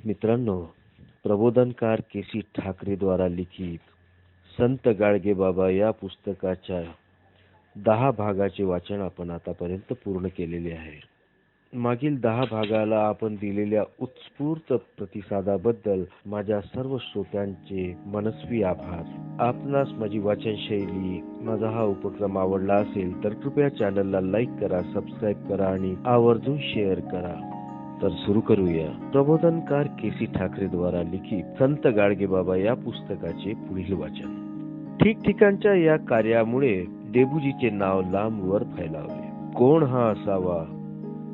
मित्रांनो, प्रबोधनकार केसी ठाकरे द्वारा लिखित संत गाडगे बाबा या पुस्तकाच्या 10 भागाचे वाचन आपण आतापर्यंत पूर्ण केलेले आहे. मागील 10 भागाला आपण दिलेल्या उत्स्फूर्त प्रतिसादाबद्दल माझ्या सर्व श्रोत्यांचे मनस्वी आभार. आपणास माझी वाचन शैली, माझा हा उपक्रम आवडला असेल तर कृपया चॅनलला लाईक करा, सबस्क्राईब करा आणि आवर्जून शेअर करा. तर सुरू करूया. प्रबोधनकार केसी ठाकरे द्वारा लिखित संत गाडगे बाबा या पुस्तकाचे पुढील वाचन. ठिकठिकाणच्या या कार्यामुळे डेबूजीचे नाव लांबवर फैलावले. कोण हा असावा,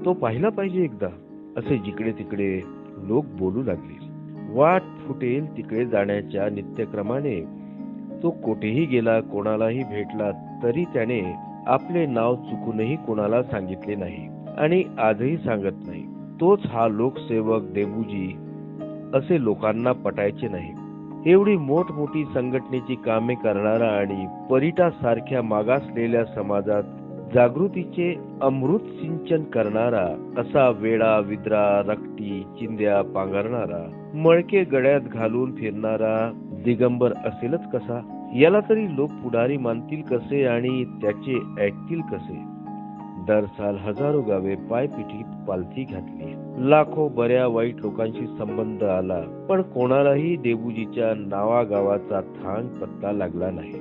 तो पाहिला पाहिजे एकदा, असे जिकडे तिकडे लोक बोलू लागले. वाट फुटेल तिकडे जाण्याच्या नित्यक्रमाने तो कोठेही गेला, कोणालाही भेटला तरी त्याने आपले नाव चुकूनही कोणाला सांगितले नाही आणि आजही सांगत नाही. तोच हा लोकसेवक डेबूजी असे लोकांना पटायचे नाही. एवढी मोठमोठी संघटनेची कामे करणारा आणि परिटासारख्या मागासलेल्या समाजात जागृतीचे अमृत सिंचन करणारा, असा वेडा विद्रा रक्ती चिंध्या पांघरणारा, मळके गळ्यात घालून फिरणारा दिगंबर असेलच कसा? याला तरी लोक पुढारी मानतील कसे आणि त्याचे ऐकतील कसे? दर साल हजारो गावे पायपिटीत पालथी घातली. लाखो बऱ्या वाईट लोकांशी संबंध आला, पण कोणालाही डेबूजीच्या नावागावाचा थांग पत्ता लागला नाही.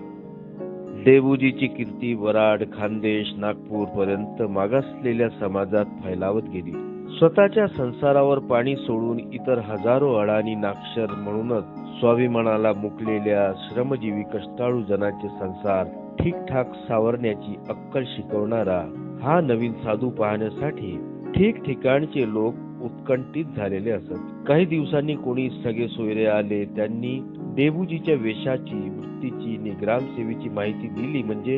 डेबूजीची कीर्ती वराड, खानदेश, नागपूर पर्यंत मागासलेल्या समाजात फैलावत गेली. स्वतःच्या संसारावर पाणी सोडून इतर हजारो अडाणी नाक्षर म्हणूनच स्वाभिमानाला मुकलेल्या श्रमजीवी कष्टाळू जनाचे संसार ठीकठाक सावरण्याची अक्कल शिकवणारा हा नवीन साधू पाहण्यासाठी ठिकठिकाणचे लोक उत्कंठित झालेले असत. काही दिवसांनी कोणी सगळे सोयरे आले. त्यांनी डेबूजीच्या वेशाची, वृत्तीची आणि ग्रामसेवेची माहिती दिली. म्हणजे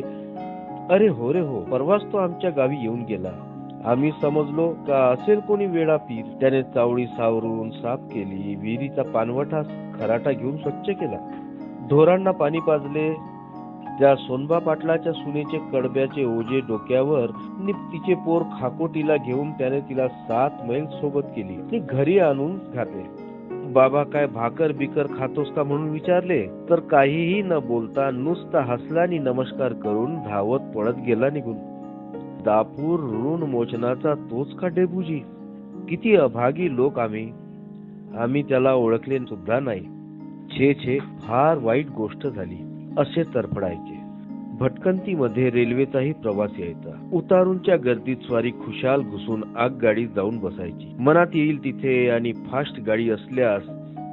अरे हो रे हो, परवाच तो आमच्या गावी येऊन गेला. आम्ही समजलो का असेल कोणी वेडा पीर. त्याने चावडी सावरून साफ केली, विहिरीचा पाणवठा खराटा घेऊन स्वच्छ केला, ढोरांना पाणी पाजले. त्या सोनबा पाटलाच्या सुनेचे कडब्याचे ओझे डोक्यावर आणि तिचे पोर खाकोटीला घेऊन त्याने तिला 7 मैल सोबत केली. ती घरी आणून घातले. बाबा काय भाकर बिकर खातोस का म्हणून विचारले तर काहीही न बोलता नुसता हसला आणि नमस्कार करून धावत पळत गेला निघून. दापूर ऋण मोचनाचा तोच का डेबूजी? किती अभागी लोक आम्ही त्याला ओळखले सुद्धा नाही. छे छे, फार वाईट गोष्ट झाली, असे तरफडायचे. भटकंतीमध्ये रेल्वेचाही प्रवास यायचा. उतारूंच्या गर्दीत स्वारी खुशाल घुसून आगगाडीत जाऊन बसायची. मनात येईल तिथे आणि फास्ट गाडी असल्यास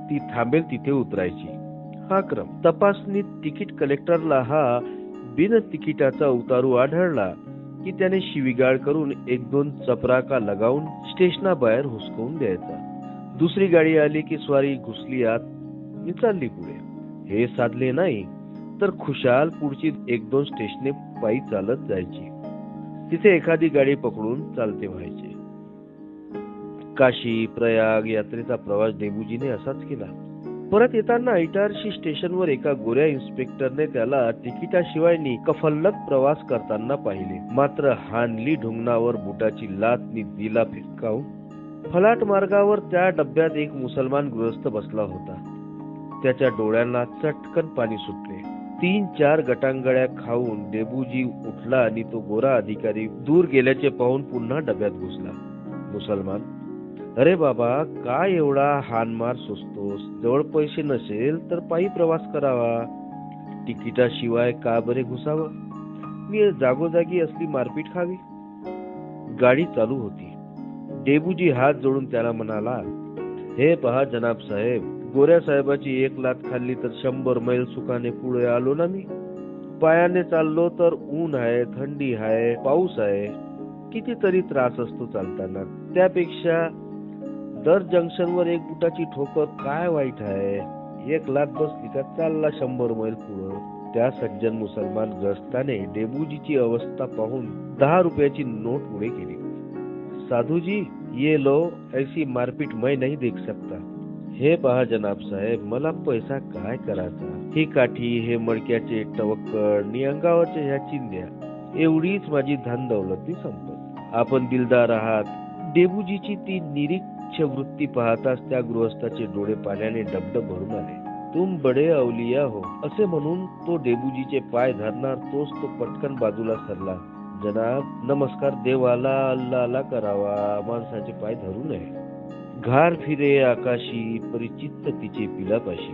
ती थांबेल तिथे उतरायची. हा क्रम. तपासणीत तिकीट कलेक्टरला हा बिन तिकिटाचा उतारू आढळला की त्याने शिवीगाळ करून 1-2 चपराका लगावून स्टेशनाबाहेर हुसकवून द्यायचा. दुसरी गाडी आली की स्वारी घुसली आत आणि चालली पुढे. हे साधले नाही तर खुशाल पुढची 1-2 स्टेशने पायी चालत जायची. तिथे एखादी गाडी पकडून चालते व्हायचे. काशी प्रयाग यात्रेचा प्रवास डेबूजीने असाच केला. परत येताना इटारसी स्टेशनवर एका गोऱ्या इन्स्पेक्टरने त्याला तिकिटाशिवाय कफल्लक प्रवास करताना पाहिले. मात्र हानली ढुंगणावर बुटाची लात नी दिला फिरकावून. फलाट मार्गावर त्या डब्यात एक मुसलमान गृहस्थ बसला होता. त्याच्या डोळ्यांना चटकन पाणी सुटले. 3-4 गटांगळ्या खाऊन डेबूजी उठला आणि तो गोरा अधिकारी दूर गेल्याचे पाहून पुन्हा डब्यात घुसला. मुसलमान: अरे बाबा, काय एवढा हानमार सोसतोस? जवळ पैसे नसेल तर पायी प्रवास करावा, तिकिटाशिवाय का बरे घुसावं? मी जागोजागी असली मारपीट खावी? गाडी चालू होती. डेबूजी हात जोडून त्याला म्हणाला, हे पहा जनाब साहेब, गोऱ्या साहेबाची 1 लात खाल्ली तर 100 मैल सुखाने पुढे आलो ना मी. पायाने चाललो तर ऊन आहे, थंडी आहे, पाऊस आहे, कितीतरी त्रास असतो चालताना. त्यापेक्षा दर जंक्शनवर 1 बुटाची ठोकर काय वाईट आहे? 1 लात बसली का चालला 100 मैल पुढे. त्या सज्जन मुसलमान ग्रस्ताने डेबूजीची अवस्था पाहून 10 रुपयाची नोट पुढे केली. साधूजी, ये लो, ऐसी मारपीट मैं नहीं देख सकता. हे पहा जनाब साहेब, मला पैसा काय करायचा? ही काठी, हे मडक्याचे टवक्कड आणि अंगावरच्या ह्या चिंध्या, एवढीच माझी धन दौलत संपत. आपण दिलदार आहात. डेबूजीची ती निरीक तुच्छ वृत्ती पाहताच त्या गृहस्थाचे डोळे पाण्याने डबडब भरून आले. तुम बडे अवलिया हो असे म्हणून तो डेबूजीचे पाय धरणार तोच तो पटकन बाजूला सरला. जनाब नमस्कार, देवाला अल्लाला करावा, माणसाचे पाय धरू नये. घार फिरे आकाशी परिचित्त तिचे पिलापाशी.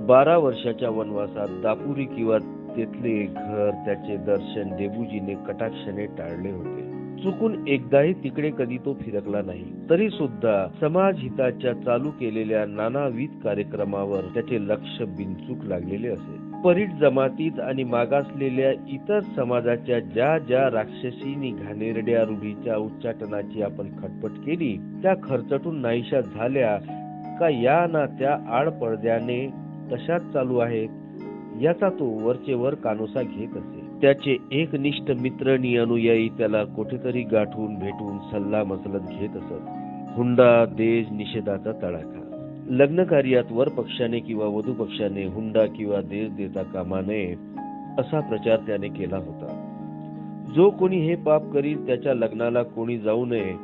12 वर्षाच्या वनवासात दापुरी किंवा तेथले घर त्याचे दर्शन डेबूजीने कटाक्षाने टाळले होते. चुकून एकदाही तिकडे कधी तो फिरकला नाही. तरी सुद्धा समाज हिताच्या चालू केलेल्या नानाविध कार्यक्रमावर त्याचे लक्ष बिनचूक लागलेले असे. परीट जमातीत आणि मागासलेल्या इतर समाजाच्या ज्या ज्या राक्षसीनी घाणेरड्या रूढीच्या उच्चाटनाची आपण खटपट केली त्या खर्चटून नाहीशा झाल्या का या ना त्या आडपडद्याने तशाच चालू आहेत याचा तो वरचेवर कानोसा घेत असे. त्याचे एकनिष्ठ मित्र आणि अनुयायी त्याला कुठेतरी गाठून भेटून सल्ला मसलत घेत असत. हुंडा देश निषेधाचा तडाखा. लग्न कार्यात वर पक्षाने किंवा वधू पक्षाने हुंडा किंवा देश देता कामा नये असा प्रचार त्याने केला होता. जो कोणी हे पाप करील त्याच्या लग्नाला कोणी जाऊ नये,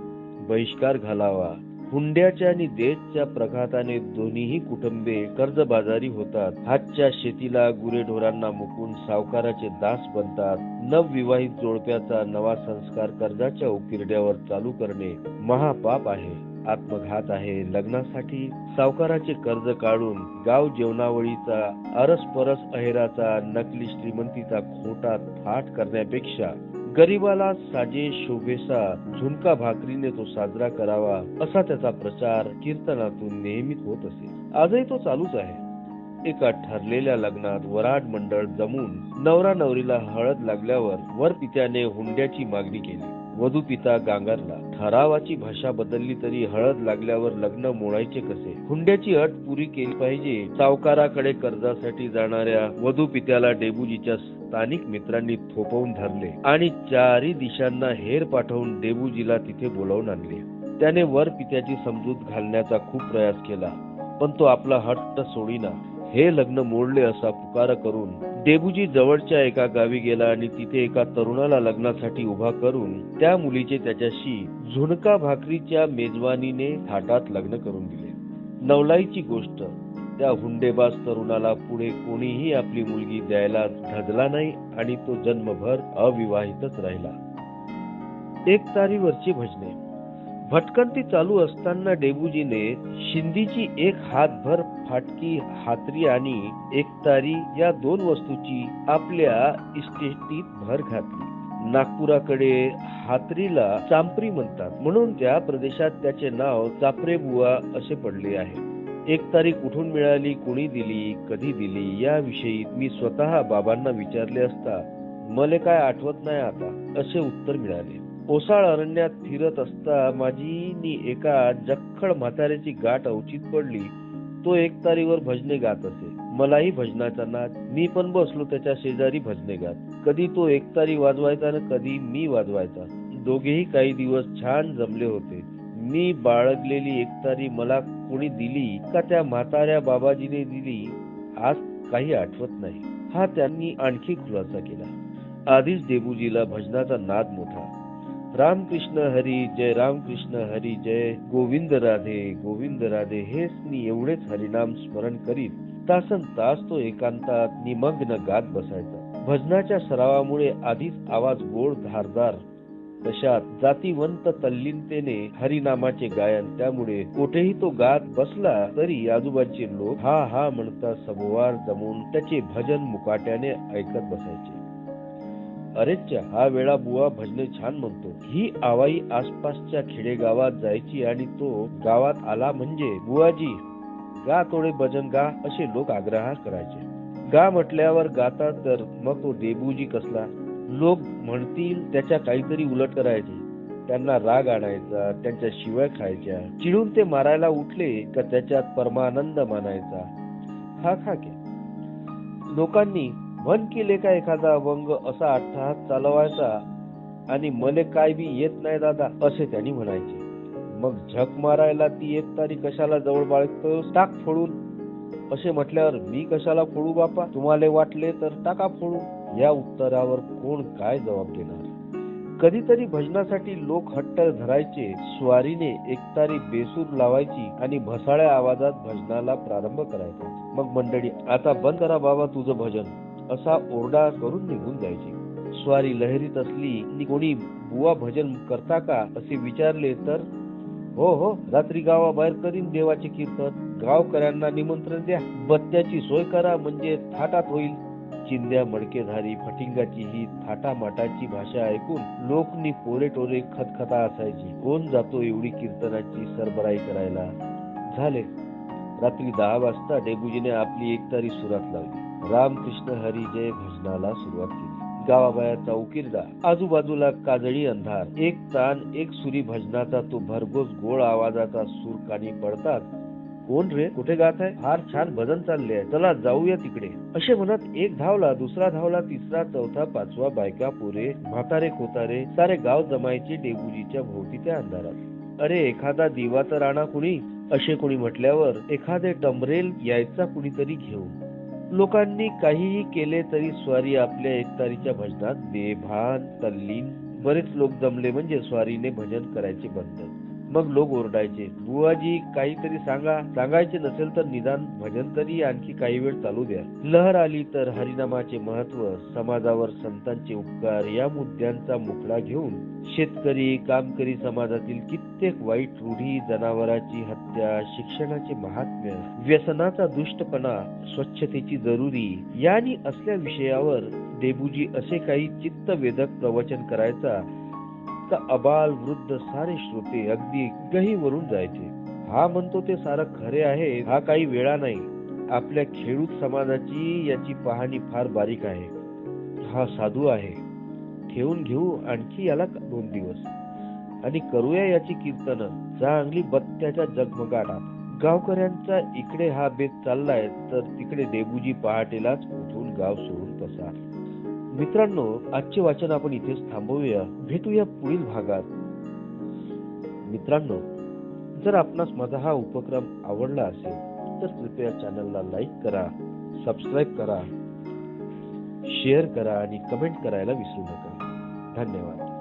बहिष्कार घालावा. हुंड्याच्या आणि देशच्या प्रघाताने दोन्हीही कुटुंबे कर्जबाजारी होतात. हातच्या शेतीला गुरेढोरांना मुकून सावकाराचे दास बनतात. नवविवाहित जोडप्याचा नवा संस्कार कर्जाच्या उकिरड्यावर चालू करणे महापाप आहे, आत्मघात आहे. लग्नासाठी सावकाराचे कर्ज काढून गाव जेवणावळीचा अरसपरस अहेराचा नकली श्रीमंतीचा खोटा थाट करण्यापेक्षा गरीबाला साजे शोभेसा झुणका भाकरीने तो साजरा करावा असा त्याचा प्रचार कीर्तनातून नेहमीच होत असे. आजही तो चालूच आहे. एका ठरलेल्या लग्नात वराड मंडळ जमून नवरा नवरीला हळद लागल्यावर वरपित्याने हुंड्याची मागणी केली. वधू पिता गांगरला. ठरावाची भाषा बदलली तरी हळद लागल्यावर लग्न मोडायचे कसे? हुंड्याची अट पुरी केली पाहिजे. सावकाराकडे कर्जासाठी जाणाऱ्या वधू पित्याला डेबूजीच्या स्थानिक मित्रांनी थोपवून धरले आणि चारी दिशांना हेर पाठवून डेबूजीला तिथे बोलावून आणले. त्याने वर पित्याची समजूत घालण्याचा खूप प्रयास केला, पण तो आपला हट्ट सोडीना. हे लग्न मोडले असा पुकार करून डेबूजी जवळच्या एका गावी गेला आणि तिथे एका तरुणाला लग्नासाठी उभा करून त्या मुलीचे त्याच्याशी झुणका भाकरीच्या मेजवानीने थाटात लग्न करून दिले. नवलाईची गोष्ट, त्या हुंडेबाज तरुणाला पुढे कोणीही आपली मुलगी द्यायला धजला नाही आणि तो जन्मभर अविवाहितच राहिला. एकतारीवरची भजने. भटकंती चालू असताना डेबूजीने शिंदीची एक हातभर फाटकी हातरी आणि एकतारी या 2 वस्तूची आपल्या इस्टेटीत भर घातली. नागपुराकडे हातरीला चांपरी म्हणतात, म्हणून त्या प्रदेशात त्याचे नाव चापरे बुवा असे पडले आहे. एकतारी कुठून मिळाली, कोणी दिली, कधी दिली याविषयी मी स्वतः बाबांना विचारले असता मले काय आठवत नाही आता असे उत्तर मिळाले. ओसाळ अरण्यात फिरत असता माझी एका जख्खड म्हाताऱ्याची गाठ अवचित पडली. तो एकतारीवर भजने गात असे. मलाही भजनाचा नाद. मी पण बसलो त्याच्या शेजारी भजने गात. कधी तो एकतारी वाजवायचा आणि कधी मी वाजवायचा. दोघेही काही दिवस छान जमले होते. मी बाळगलेली एकतारी मला कोणी दिली का त्या म्हाताऱ्या बाबाजीने दिली आज काही आठवत नाही. हा त्यांनी आणखी खुलासा केला. आधीच डेबूजीला भजनाचा नाद मोठा. रामकृष्ण हरी जय, रामकृष्ण हरी जय, गोविंद राधे गोविंद राधे हेच मी एवढेच हरिनाम स्मरण करीत तासन तास तो एकांतात निमग्न गात बसायचा. भजनाच्या सरावामुळे आधीच आवाज गोड धारदार, तशात जातीवंत तल्लीनतेने हरिनामाचे गायन. त्यामुळे कुठेही तो गात बसला तरी आजूबाजूचे लोक हा हा म्हणता सभोवार जमून त्याचे भजन मुकाट्याने ऐकत बसायचे. अरेच्या, हा वेळा बुवा भजने छान म्हणतो. ही आवाई आसपासच्या खेडेगावात जायची आणि तो गावात आला म्हणजे बुवाजी गा थोडे भजन गा असे लोक आग्रह करायचे. गा म्हटल्यावर गाता तर मग तो डेबूजी कसला. लोक म्हणतील त्याच्या काहीतरी उलट करायचे. त्यांना राग आणायचा, त्यांच्या शिव्या खायच्या. चिडून ते मारायला उठले का त्याच्यात परमानंद मानायचा. हा खाके लोकांनी म्हण केले का एखादा अभंग असा अट्टहास चालवायचा आणि मले काय बी येत नाही दादा असे त्यांनी म्हणायचे. मग झक मारायला ती एकतारी कशाला जवळ बाळगतो, टाक फोडून असे म्हटल्यावर मी कशाला फोडू बापा, तुम्हाला वाटले तर टाका फोडून. या उत्तरावर कोण काय जबाब देणार. कधीतरी भजनासाठी लोक हट्ट धरायचे, स्वारीने एकतारी बेसूर लावायची आणि भसाळ्या आवाजात भजनाला प्रारंभ करायचा. मग मंडळी आता बंद करा बाबा तुझं भजन असा ओरडा करून निघून जायचे. स्वारी लहरीत असली कोणी बुवा भजन करता का असे विचारले तर हो हो, रात्री गावाबाहेर करीन देवाचे कीर्तन, गावकऱ्यांना निमंत्रण द्या, बत्त्याची सोय करा म्हणजे थाटात होईल. चिंध्या मडकेधारी फटिंगाची ही थाटामाटाची भाषा ऐकून लोकनी पोरे टोरे खतखता असायची. कोण जातो एवढी कीर्तनाची सरबराई करायला. झाले रात्री 10 वाजता डेबूजीने आपली एकतारी सुरात लावली. रामकृष्ण हरी जय भजनाला सुरुवात केली. गावाबाहेरचा उकिरडा, आजूबाजूला काजळी अंधार, एक तान एक सुरी भजनाचा तो भरघोस गोळ आवाजाचा सूर कानी पडतात. कोण रे, कुठे गात आहे? फार छान भजन चालले आहे, चला जाऊया तिकडे असे म्हणत एक धावला, दुसरा धावला, तिसरा, चौथा, पाचवा, बायका पोरे म्हातारे खोतारे सारे गाव जमायचे डेबूजीच्या भोवती त्या अंधारात. अरे एखादा दिवा तर आणा कुणी असे कोणी म्हटल्यावर एखादे टमरेल यायचा कुणीतरी घेऊन. लोकांनी काहीही केले तरी स्वारी आपल्या एकतारीच्या भजनात बेभान तल्लीन. बरेच लोक जमले म्हणजे स्वारीने भजन करायचे बंद. मग लोक ओरडायचे, बुवाजी काहीतरी सांगा, सांगायचे नसेल तर निदान भजन तरी आणखी काही वेळ चालू द्या. लहर आली तर हरिनामाचे महत्व, समाजावर संतांचे उपकार या मुद्द्यांचा मुखडा घेऊन शेतकरी कामकरी समाजातील कित्येक वाईट रूढी, जनावरांची हत्या, शिक्षणाचे महात्म्य, व्यसनाचा दुष्टपणा, स्वच्छतेची जरुरी यांनी असल्या विषयावर डेबूजी असे काही चित्तवेधक प्रवचन करायचा का अबाल वृद्ध सारे श्रोते अगदी गहीवरून जायचे. हा म्हणतो ते सारं खरे आहे, हा काही वेळा नाही. आपल्या खेडूत समाजाची याची पाहणी फार बारीक आहे. हा साधू आहे, ठेवून घेऊ आणखी याला 2 दिवस आणि करूया याची कीर्तन चांगली बत्त्याच्या जगमगाटात. गावकऱ्यांचा इकडे हा बेत चाललाय तर तिकडे डेबूजी पहाटेलाच उठून गाव सोडून पसार. मित्रांनो, आजचे वाचन आपण इथेच थांबवूया. भेटूया पुढील भागात. मित्रांनो, जर आपणास माझा हा उपक्रम आवडला असेल तर कृपया चॅनलला लाईक करा, सबस्क्राईब करा, शेअर करा आणि कमेंट करायला विसरू नका. धन्यवाद.